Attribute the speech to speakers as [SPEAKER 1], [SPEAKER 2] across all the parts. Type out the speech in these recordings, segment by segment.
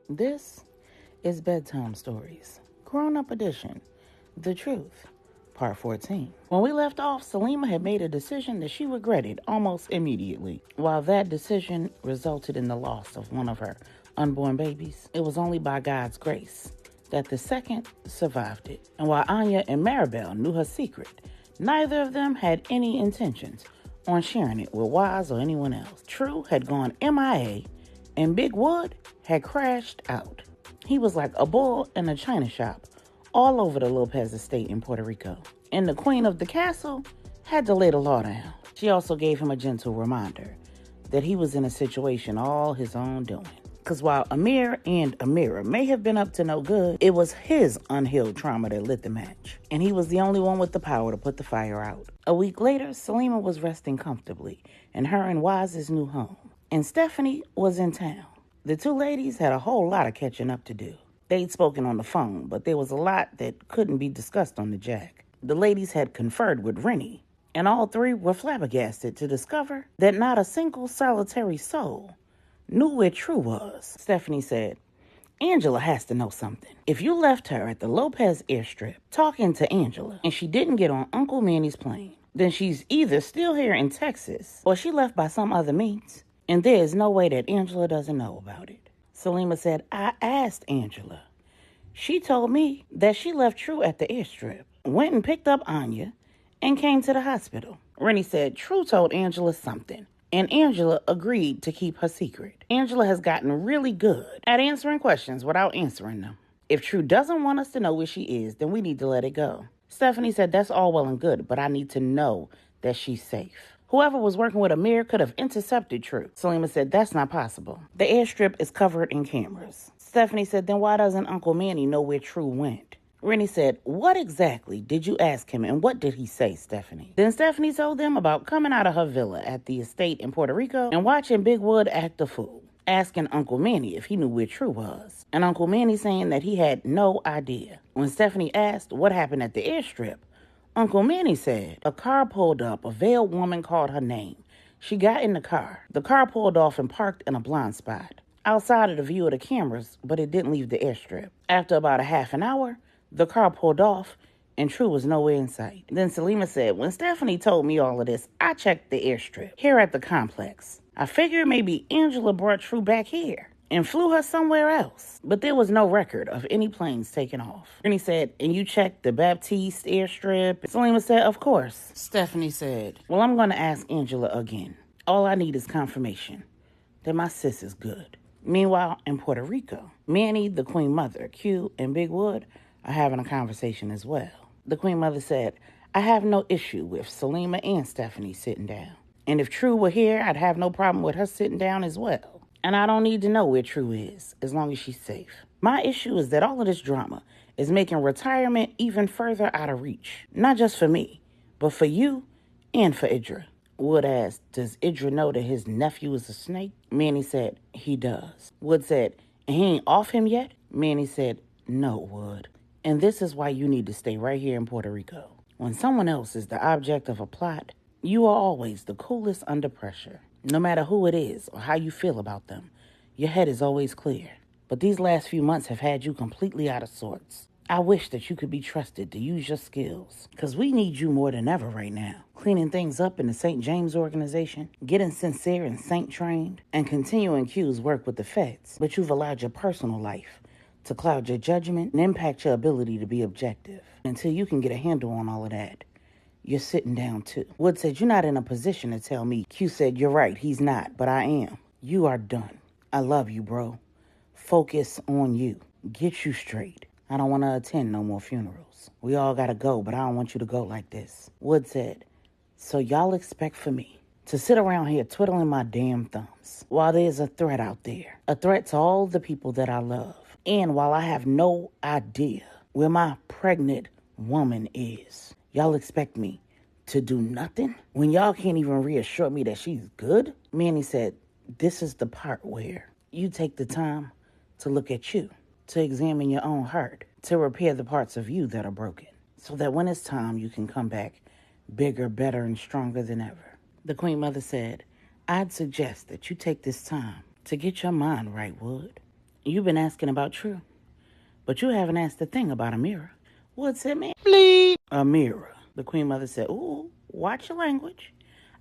[SPEAKER 1] This is Bedtime Stories, Grownup Edition, The Truth, Part 14. When we left off, Salema had made a decision that she regretted almost immediately. While that decision resulted in the loss of one of her unborn babies, it was only by God's grace that the second survived it. And while Anya and Maribel knew her secret, neither of them had any intentions on sharing it with Wise or anyone else. True had gone MIA, and Big Wood had crashed out. He was like a bull in a china shop all over the Lopez estate in Puerto Rico. And the queen of the castle had to lay the law down. She also gave him a gentle reminder that he was in a situation all his own doing. Because while Amir and Amira may have been up to no good, it was his unhealed trauma that lit the match. And he was the only one with the power to put the fire out. A week later, Salema was resting comfortably in her and Wise's new home. And Stephanie was in town. The two ladies had a whole lot of catching up to do. They'd spoken on the phone, but there was a lot that couldn't be discussed on the jack. The ladies had conferred with Renni, and all three were flabbergasted to discover that not a single solitary soul knew where True was. Stephanie said, Angela has to know something. If you left her at the Lopez airstrip talking to Angela and she didn't get on Uncle Manny's plane, then she's either still here in Texas or she left by some other means. And there is no way that Angela doesn't know about it. Salema said, I asked Angela. She told me that she left True at the airstrip, went and picked up Anya, and came to the hospital. Renni said True told Angela something, and Angela agreed to keep her secret. Angela has gotten really good at answering questions without answering them. If True doesn't want us to know where she is, then we need to let it go. Stephanie said that's all well and good, but I need to know that she's safe. Whoever was working with Amir could have intercepted True. Salema said that's not possible. The airstrip is covered in cameras. Stephanie said, then why doesn't Uncle Manny know where True went? Renni said, what exactly did you ask him and what did he say, Stephanie? Then Stephanie told them about coming out of her villa at the estate in Puerto Rico and watching Big Wood act a fool, asking Uncle Manny if he knew where True was, and Uncle Manny saying that he had no idea. When Stephanie asked what happened at the airstrip, Uncle Manny said a car pulled up, a veiled woman called her name. She got in the car. The car pulled off and parked in a blind spot outside of the view of the cameras, but it didn't leave the airstrip. After about a half an hour, the car pulled off and True was nowhere in sight. Then Salema said, when Stephanie told me all of this, I checked the airstrip here at the complex. I figured maybe Angela brought True back here and flew her somewhere else. But there was no record of any planes taking off. Renni said, and you checked the Baptiste airstrip? Salema said, of course. Stephanie said, well, I'm going to ask Angela again. All I need is confirmation that my sis is good. Meanwhile, in Puerto Rico, Manny, the Queen Mother, Q, and Big Wood are having a conversation as well. The Queen Mother said, I have no issue with Salema and Stephanie sitting down. And if True were here, I'd have no problem with her sitting down as well. And I don't need to know where True is, as long as she's safe. My issue is that all of this drama is making retirement even further out of reach. Not just for me, but for you and for Idra. Wood asked, does Idra know that his nephew is a snake? Manny said, he does. Wood said, and he ain't off him yet? Manny said, no, Wood. And this is why you need to stay right here in Puerto Rico. When someone else is the object of a plot, you are always the coolest under pressure. No matter who it is or how you feel about them, your head is always clear. But these last few months have had you completely out of sorts. I wish that you could be trusted to use your skills, because we need you more than ever right now. Cleaning things up in the St. James organization, getting sincere and Saint trained, and continuing Q's work with the feds. But you've allowed your personal life to cloud your judgment and impact your ability to be objective. Until you can get a handle on all of that, you're sitting down too. Wood said, you're not in a position to tell me. Q said, you're right, he's not, but I am. You are done. I love you, bro. Focus on you. Get you straight. I don't want to attend no more funerals. We all gotta go, but I don't want you to go like this. Wood said, so y'all expect for me to sit around here twiddling my damn thumbs while there's a threat out there. A threat to all the people that I love. And while I have no idea where my pregnant woman is, y'all expect me to do nothing? When y'all can't even reassure me that she's good? Manny said, this is the part where you take the time to look at you, to examine your own heart, to repair the parts of you that are broken, so that when it's time, you can come back bigger, better, and stronger than ever. The Queen Mother said, I'd suggest that you take this time to get your mind right, Wood. You've been asking about True, but you haven't asked a thing about Amira. Wood said, man, bleep. Amira. The Queen Mother said, ooh, watch your language.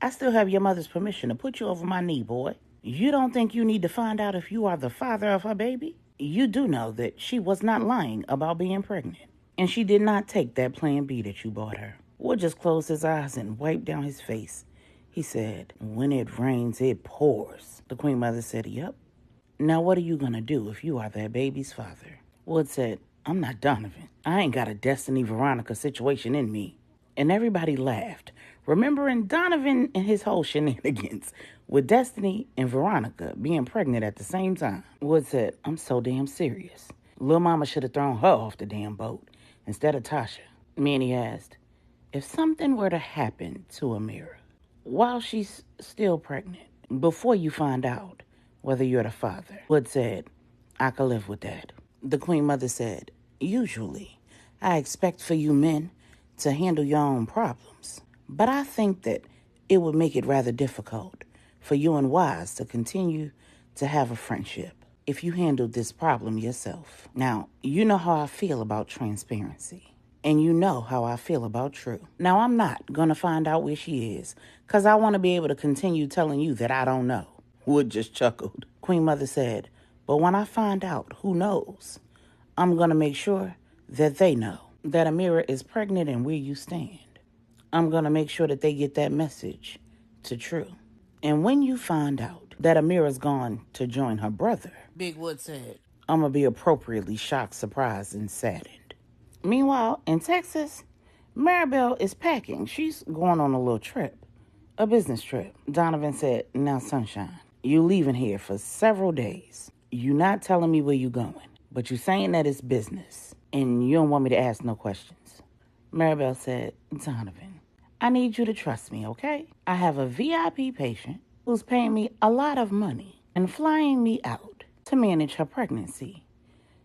[SPEAKER 1] I still have your mother's permission to put you over my knee, boy. You don't think you need to find out if you are the father of her baby? You do know that she was not lying about being pregnant. And she did not take that plan B that you bought her. Wood just closed his eyes and wiped down his face. He said, when it rains, it pours. The Queen Mother said, yep. Now what are you going to do if you are that baby's father? Wood said, I'm not Donovan. I ain't got a Destiny Veronica situation in me. And everybody laughed, remembering Donovan and his whole shenanigans with Destiny and Veronica being pregnant at the same time. Wood said, I'm so damn serious. Lil' mama should have thrown her off the damn boat instead of Tasha. Manny asked, if something were to happen to Amira while she's still pregnant, before you find out whether you're the father, Wood said, I could live with that. The Queen Mother said, usually, I expect for you men to handle your own problems, but I think that it would make it rather difficult for you and Wise to continue to have a friendship if you handled this problem yourself. Now, you know how I feel about transparency, and you know how I feel about True. Now, I'm not going to find out where she is, because I want to be able to continue telling you that I don't know. Wood just chuckled. Queen Mother said, but when I find out who knows, I'm going to make sure that they know that Amira is pregnant and where you stand. I'm going to make sure that they get that message to True. And when you find out that Amira's gone to join her brother, Big Wood said, I'm going to be appropriately shocked, surprised, and saddened. Meanwhile, in Texas, Maribel is packing. She's going on a little trip, a business trip. Donovan said, now, Sunshine, you leaving here for several days. You not telling me where you going, but you saying that it's business, and you don't want me to ask no questions. Maribel said, Donovan, I need you to trust me, okay? I have a VIP patient who's paying me a lot of money and flying me out to manage her pregnancy.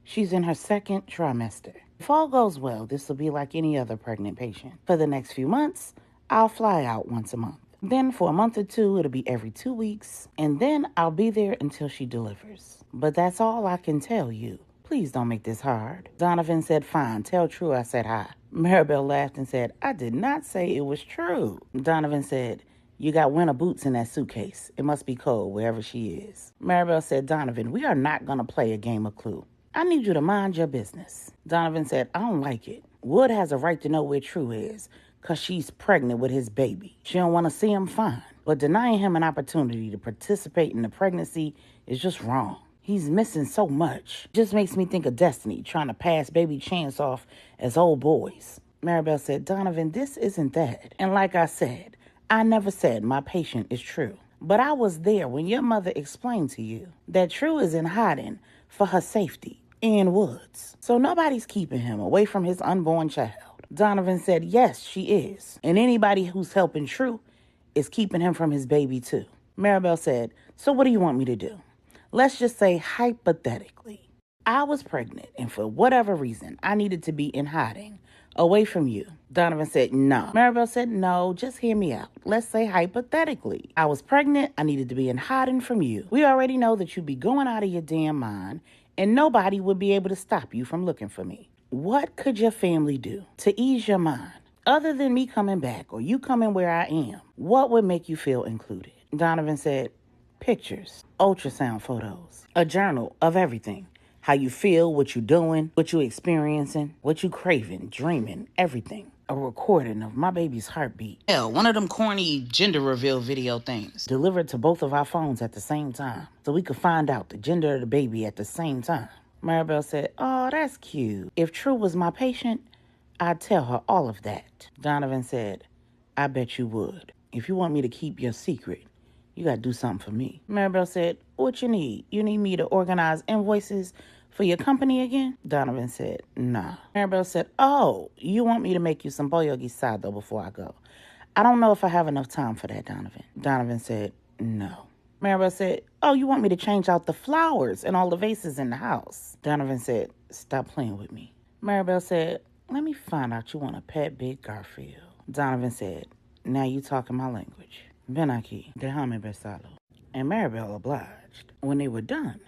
[SPEAKER 1] She's in her second trimester. If all goes well, this will be like any other pregnant patient. For the next few months, I'll fly out once a month. Then for a month or two, it'll be every 2 weeks. And then I'll be there until she delivers. But that's all I can tell you. Please don't make this hard. Donovan said, fine, tell True I said hi. Maribel laughed and said, I did not say it was true. Donovan said, you got winter boots in that suitcase. It must be cold wherever she is. Maribel said, Donovan, we are not going to play a game of Clue. I need you to mind your business. Donovan said, I don't like it. Wood has a right to know where True is, because she's pregnant with his baby. She don't want to see him, fine. But denying him an opportunity to participate in the pregnancy is just wrong. He's missing so much. Just makes me think of Destiny trying to pass baby Chance off as old boys. Maribel said, Donovan, this isn't that. And like I said, I never said my patient is True. But I was there when your mother explained to you that True is in hiding for her safety in woods. So nobody's keeping him away from his unborn child. Donovan said, yes, she is. And anybody who's helping True is keeping him from his baby too. Maribel said, so what do you want me to do? Let's just say hypothetically, I was pregnant and for whatever reason, I needed to be in hiding away from you. Donovan said, no. Maribel said, no, just hear me out. Let's say hypothetically, I was pregnant, I needed to be in hiding from you. We already know that you'd be going out of your damn mind and nobody would be able to stop you from looking for me. What could your family do to ease your mind? Other than me coming back or you coming where I am, what would make you feel included? Donovan said, pictures, ultrasound photos, a journal of everything. How you feel, what you doing, what you experiencing, what you craving, dreaming, everything. A recording of my baby's heartbeat. Hell, one of them corny gender reveal video things. Delivered to both of our phones at the same time. So we could find out the gender of the baby at the same time. Maribel said, oh, that's cute. If True was my patient, I'd tell her all of that. Donovan said, I bet you would. If you want me to keep your secret, you gotta do something for me. Maribel said, what you need? You need me to organize invoices for your company again? Donovan said, nah. Maribel said, oh, you want me to make you some pollo guisado before I go? I don't know if I have enough time for that, Donovan. Donovan said, no. Maribel said, oh, you want me to change out the flowers and all the vases in the house? Donovan said, stop playing with me. Maribel said, let me find out you want a pet Big Garfield. Donovan said, now you talking my language. Ven aquí, déjame besarlo. And Maribel obliged. When they were done,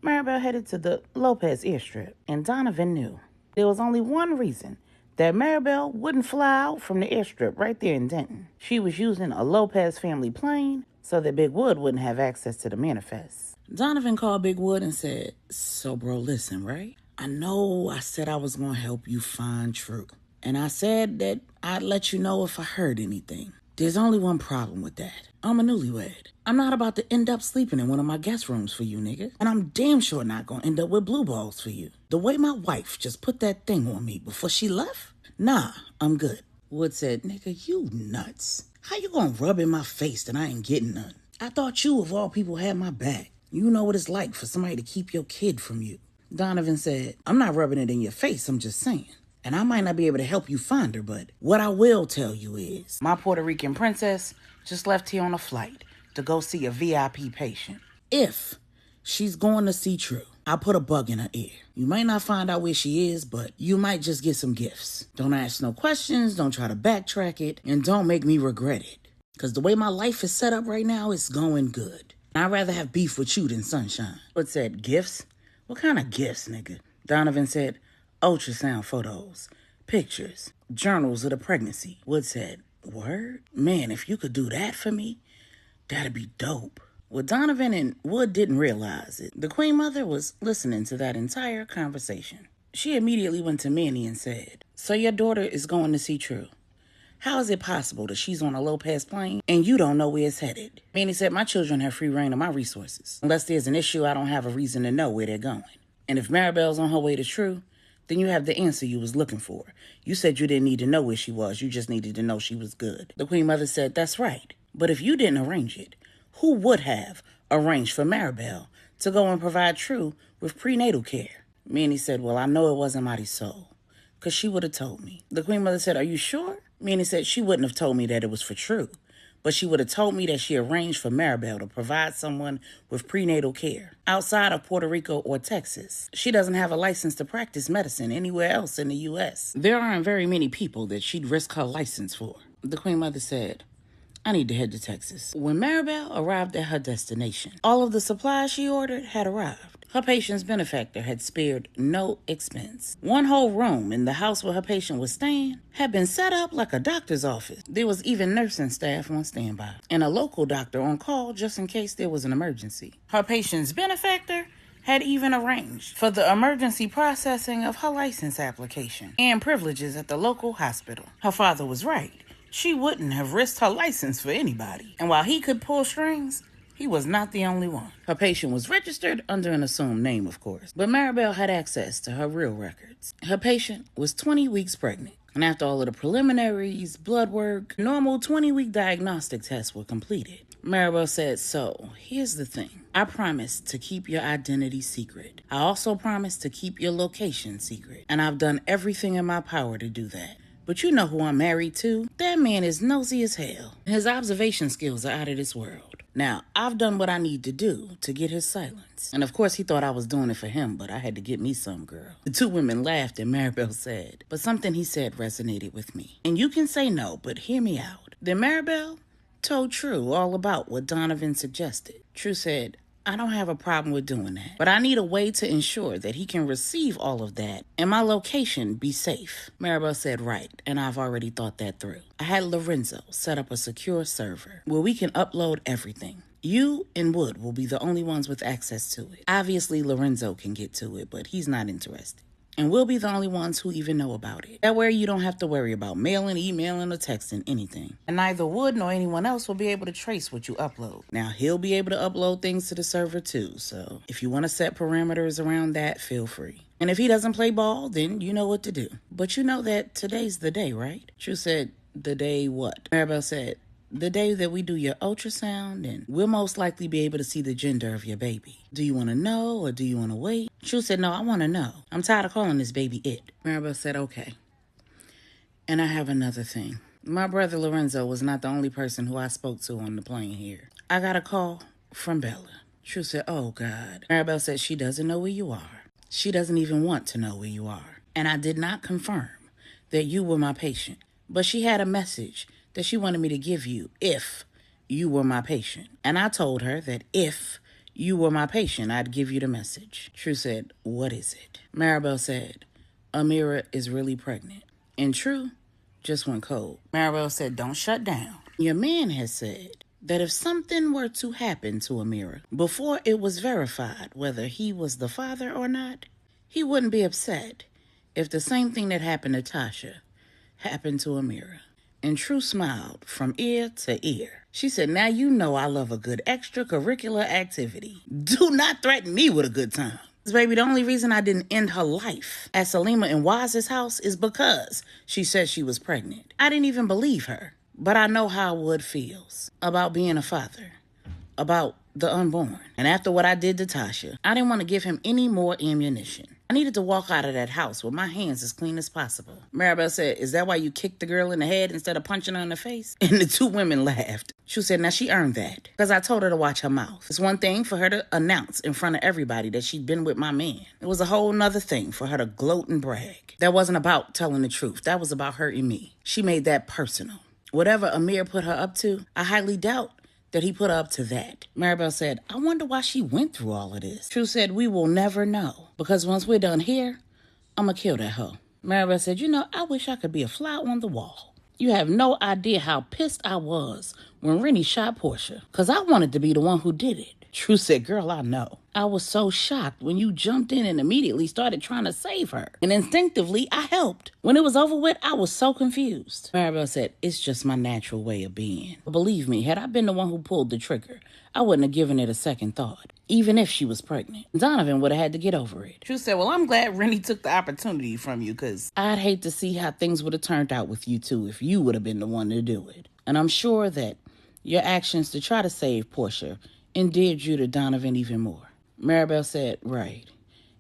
[SPEAKER 1] Maribel headed to the Lopez airstrip, and Donovan knew there was only one reason that Maribel wouldn't fly out from the airstrip right there in Denton. She was using a Lopez family plane so that Big Wood wouldn't have access to the manifest. Donovan called Big Wood and said, "So, bro, listen, right? I know I said I was going to help you find True. And I said that I'd let you know if I heard anything. There's only one problem with that. I'm a newlywed. I'm not about to end up sleeping in one of my guest rooms for you, nigga. And I'm damn sure not gonna end up with blue balls for you. The way my wife just put that thing on me before she left? Nah, I'm good." Wood said, "Nigga, you nuts. How you gonna rub in my face that I ain't getting none? I thought you, of all people, had my back. You know what it's like for somebody to keep your kid from you." Donovan said, "I'm not rubbing it in your face, I'm just saying. And I might not be able to help you find her, but what I will tell you is my Puerto Rican princess just left here on a flight to go see a VIP patient. If she's going to see True, I put a bug in her ear. You might not find out where she is, but you might just get some gifts. Don't ask no questions, don't try to backtrack it, and don't make me regret it. Because the way my life is set up right now, it's going good. I'd rather have beef with you than sunshine." Wood said, "Gifts? What kind of gifts, nigga?" Donovan said, "Ultrasound photos, pictures, journals of the pregnancy." Wood said, "Word? Man, if you could do that for me, that'd be dope." What Donovan and Wood didn't realize it, the Queen Mother was listening to that entire conversation. She immediately went to Manny and said, "So your daughter is going to see True. How is it possible that she's on a Lopez plane and you don't know where it's headed?" Manny said, "My children have free reign of my resources. Unless there's an issue, I don't have a reason to know where they're going. And if Maribel's on her way to True, then you have the answer you was looking for. You said you didn't need to know where she was. You just needed to know she was good." The Queen Mother said, "That's right. But if you didn't arrange it, who would have arranged for Maribel to go and provide True with prenatal care?" Manny said, "Well, I know it wasn't Marisol, because she would have told me." The Queen Mother said, "Are you sure?" Manny said, "She wouldn't have told me that it was for True, but she would have told me that she arranged for Maribel to provide someone with prenatal care outside of Puerto Rico or Texas. She doesn't have a license to practice medicine anywhere else in the U.S. There aren't very many people that she'd risk her license for." The Queen Mother said, "I need to head to Texas." When Maribel arrived at her destination, all of the supplies she ordered had arrived. Her patient's benefactor had spared no expense. One whole room in the house where her patient was staying had been set up like a doctor's office. There was even nursing staff on standby and a local doctor on call just in case there was an emergency. Her patient's benefactor had even arranged for the emergency processing of her license application and privileges at the local hospital. Her father was right. She wouldn't have risked her license for anybody. And while he could pull strings, he was not the only one. Her patient was registered under an assumed name, of course, but Maribel had access to her real records. Her patient was 20 weeks pregnant, and after all of the preliminaries, blood work, normal 20-week diagnostic tests were completed. Maribel said, "So, here's the thing. I promised to keep your identity secret. I also promised to keep your location secret, and I've done everything in my power to do that. But you know who I'm married to? That man is nosy as hell. His observation skills are out of this world. Now, I've done what I need to do to get his silence." And of course, he thought I was doing it for him, but I had to get me some, girl. The two women laughed and Maribel said, "But something he said resonated with me. And you can say no, but hear me out." Then Maribel told True all about what Donovan suggested. True said, "I don't have a problem with doing that, but I need a way to ensure that he can receive all of that and my location be safe." Maribel said, "Right, and I've already thought that through. I had Lorenzo set up a secure server where we can upload everything. You and Wood will be the only ones with access to it. Obviously, Lorenzo can get to it, but he's not interested. And we'll be the only ones who even know about it. That way you don't have to worry about mailing, emailing, or texting anything. And neither Wood nor anyone else will be able to trace what you upload. Now, he'll be able to upload things to the server too, so if you want to set parameters around that, feel free. And if he doesn't play ball, then you know what to do. But you know that today's the day, right?" True said, "The day what?" Maribel said, "The day that we do your ultrasound, and we'll most likely be able to see the gender of your baby. Do you want to know or do you want to wait?" True said, "No, I want to know. I'm tired of calling this baby it." Maribel said, "Okay. And I have another thing. My brother Lorenzo was not the only person who I spoke to on the plane here. I got a call from Bella." True said, "Oh, God." Maribel said, "She doesn't know where you are. She doesn't even want to know where you are. And I did not confirm that you were my patient. But she had a message that she wanted me to give you if you were my patient. And I told her that if you were my patient, I'd give you the message. True said, what is it? Maribel said, Amira is really pregnant. And True just went cold. Maribel said, don't shut down. Your man has said that if something were to happen to Amira before it was verified whether he was the father or not, he wouldn't be upset if the same thing that happened to Tasha happened to Amira. And True smiled from ear to ear. She said, now you know I love a good extracurricular activity. Do not threaten me with a good time. Baby, the only reason I didn't end her life at Salema and Waz's house is because she said she was pregnant. I didn't even believe her. But I know how Wood feels about being a father, about the unborn. And after what I did to Tasha, I didn't want to give him any more ammunition. I needed to walk out of that house with my hands as clean as possible. Maribel said, is that why you kicked the girl in the head instead of punching her in the face? And the two women laughed. She said, now she earned that because I told her to watch her mouth. It's one thing for her to announce in front of everybody that she'd been with my man. It was a whole nother thing for her to gloat and brag. That wasn't about telling the truth. That was about hurting me. She made that personal. Whatever Amir put her up to, I highly doubt that he put her up to that. Maribel said, I wonder why she went through all of this. True said, we will never know. Because once we're done here, I'm going to kill that hoe. Maribel said, I wish I could be a fly on the wall. You have no idea how pissed I was when Renni shot Portia. Because I wanted to be the one who did it. True said, girl, I know. I was so shocked when you jumped in and immediately started trying to save her. And instinctively, I helped. When it was over with, I was so confused. Maribel said, it's just my natural way of being. Believe me, had I been the one who pulled the trigger, I wouldn't have given it a second thought. Even if she was pregnant. Donovan would have had to get over it. True said, well, I'm glad Renni took the opportunity from you because I'd hate to see how things would have turned out with you two if you would have been the one to do it. And I'm sure that your actions to try to save Portia endeared you to Donovan even more. Maribel said, right.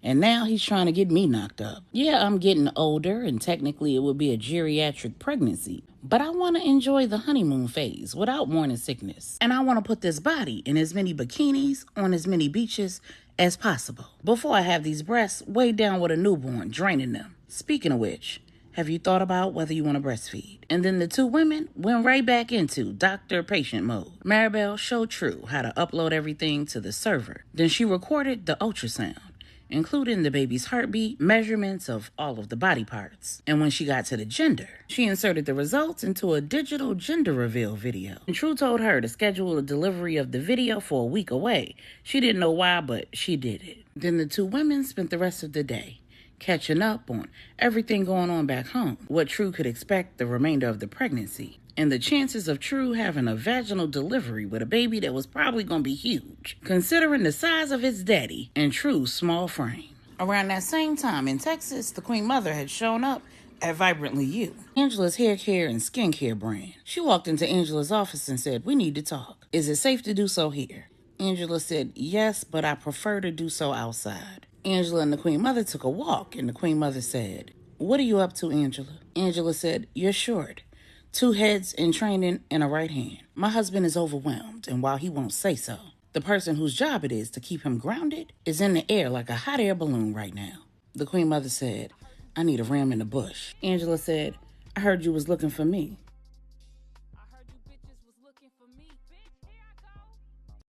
[SPEAKER 1] And now he's trying to get me knocked up. Yeah, I'm getting older, and technically it would be a geriatric pregnancy. But I want to enjoy the honeymoon phase without morning sickness. And I want to put this body in as many bikinis on as many beaches as possible before I have these breasts weighed down with a newborn, draining them. Speaking of which, have you thought about whether you want to breastfeed? And then the two women went right back into doctor-patient mode. Maribel showed True how to upload everything to the server. Then she recorded the ultrasound, including the baby's heartbeat, measurements of all of the body parts. And when she got to the gender, she inserted the results into a digital gender reveal video. And True told her to schedule a delivery of the video for a week away. She didn't know why, but she did it. Then the two women spent the rest of the day catching up on everything going on back home, what True could expect the remainder of the pregnancy, and the chances of True having a vaginal delivery with a baby that was probably going to be huge, considering the size of his daddy and True's small frame. Around that same time in Texas, the Queen Mother had shown up at Vibrantly You, Angela's hair care and skincare brand. She walked into Angela's office and said, we need to talk. Is it safe to do so here? Angela said, yes, but I prefer to do so outside. Angela and the Queen Mother took a walk, and the Queen Mother said, what are you up to, Angela? Angela said, you're short. 2 heads in training and a right hand. My husband is overwhelmed, and while he won't say so, the person whose job it is to keep him grounded is in the air like a hot air balloon right now. The Queen Mother said, I need a ram in the bush. Angela said, I heard you was looking for me.